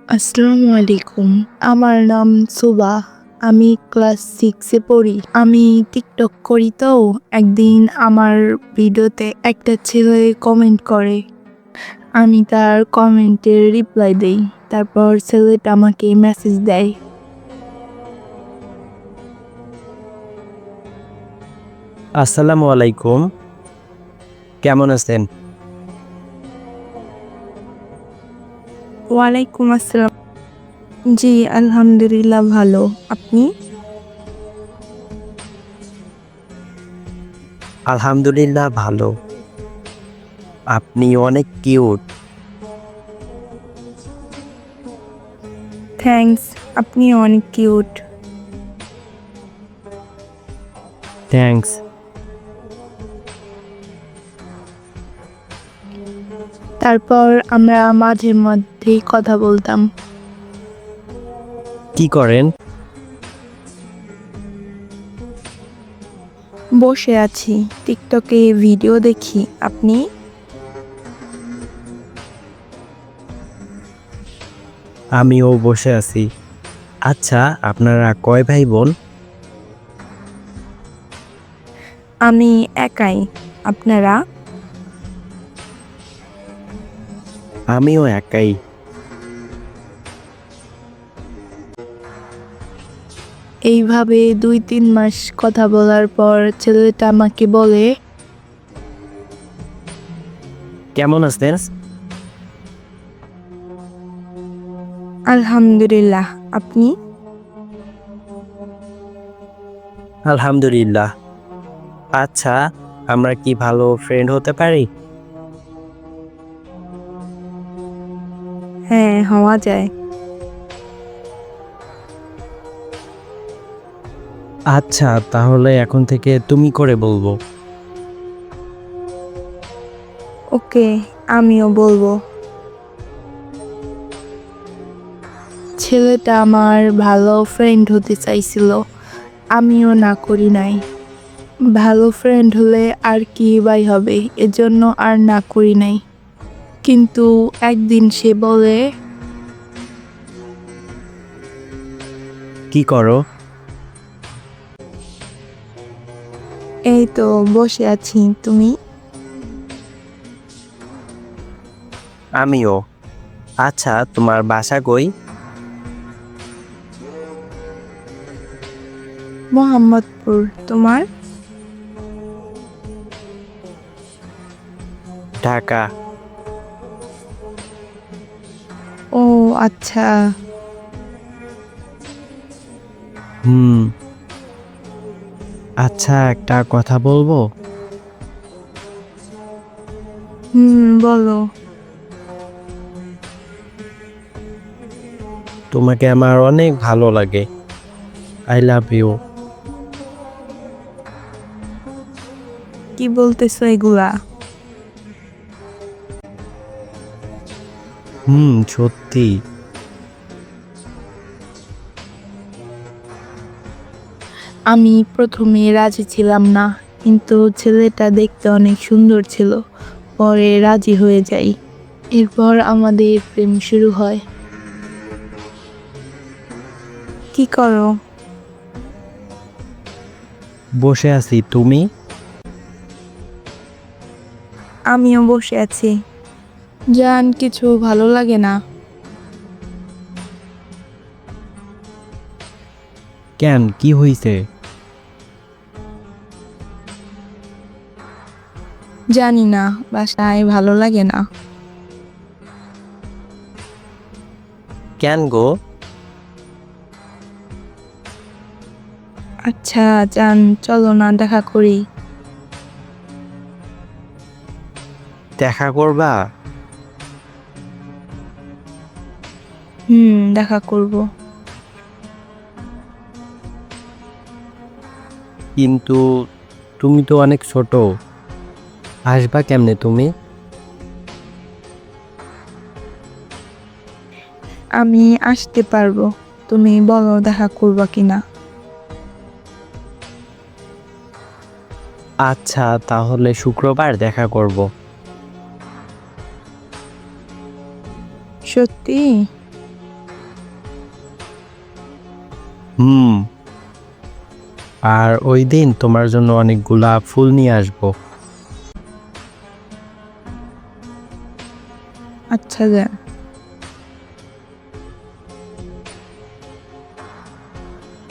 আসসালামু আলাইকুম। আমার নাম সুবা। আমি ক্লাস 6 এ পড়ি। আমি টিকটক করি তো। একদিন আমার ভিডিওতে একটা ছেলে কমেন্ট করে। আমি তার কমেন্টের রিপ্লাই দেই। তারপর ছেলেটা আমাকে মেসেজ দেয়। আসসালামু আলাইকুম। কেমন আছেন? ওয়ালাইকুম আসসালাম। জি, আলহামদুলিল্লাহ ভালো। আপনি? আলহামদুলিল্লাহ ভালো। আপনি অনেক কিউট। থ্যাঙ্কস। আপনি অনেক কিউট। থ্যাঙ্কস। তারপর আমরা মাঝে মধ্যেই কথা বলতাম। কি করেন? বসে আছি। টিকটকে ভিডিও দেখি। আপনি? আমিও বসে আছি। আচ্ছা, আপনারা কয় ভাই বোন? আমি একাই। আপনারা? আমিও একাই। এইভাবে ২-৩ মাস কথা বলার পর ছেলেটা আমাকে বলে, কেমন আছেন? আলহামদুলিল্লাহ। আপনি? আলহামদুলিল্লাহ। আচ্ছা, আমরা কি ভালো ফ্রেন্ড হতে পারি? হ্যাঁ, হওয়া যায়। আচ্ছা, তাহলে এখন থেকে তুমি করে বলবো। ওকে, আমিও বলবো। ছেলেটা আমার ভালো ফ্রেন্ড হতে চাইছিল। আমিও না করি নাই। ভালো ফ্রেন্ড হলে আর কি বাই হবে, এজন্য আর না করি নাই। কিন্তু একদিন সে বলে, কি করো? এই তো বসে আছি। তুমি? আমিও। আচ্ছা, তোমার বাসা কই? মোহাম্মদপুর। তোমার? ঢাকা। ও আচ্ছা। হুম। আচ্ছা, একটা কথা বলবো? বলো। তোমাকে আমার অনেক ভালো লাগে। I love you. কি বলতেছো এগুলা? সত্যি। আমি প্রথমে রাজি ছিলাম না, কিন্তু ছেলেটা দেখতে অনেক সুন্দর ছিল। পরে রাজি হয়ে যাই। এরপর আমাদের প্রেম শুরু হয়। কি করো? বসে আছি, তুমি? আমিও বসে আছি। জান, কিছু ভালো লাগে না। কেন, কি হইছে? জানি না, বাসায় ভালো লাগে না। কেন গো? আচ্ছা জান, চলো না দেখা করি। দেখা করবা? দেখা করব। কিন্তু তুমি তো অনেক ছোট। আসবা কেমনে তুমি? আমি আসতে পারবো। তুমি বলো দেখা করবা কিনা। আচ্ছা, তাহলে শুক্রবার দেখা করব। সত্যি? হুম। আর ওই দিন তোমার জন্য অনেকগুলা ফুল নিয়ে আসবো। আচ্ছা যান।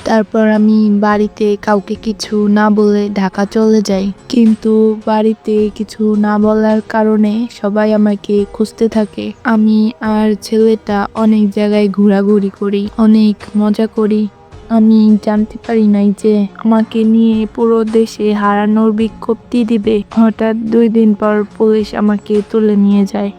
তারপর আমি বাড়িতে কাউকে কিছু না বলে ঢাকা চলে যাই, কিন্তু বাড়িতে কিছু না বলার কারণে সবাই আমাকে খুঁজতে থাকে। আমি আর ছেলেটা অনেক জায়গায় ঘোরাঘুরি করি, অনেক মজা করি। আমি জানতে পারি নাই যে আমাকে নিয়ে পুরো দেশে হারানোর বিজ্ঞপ্তি দিবে। হঠাৎ 2 দিন পর পুলিশ আমাকে তুলে নিয়ে যায়।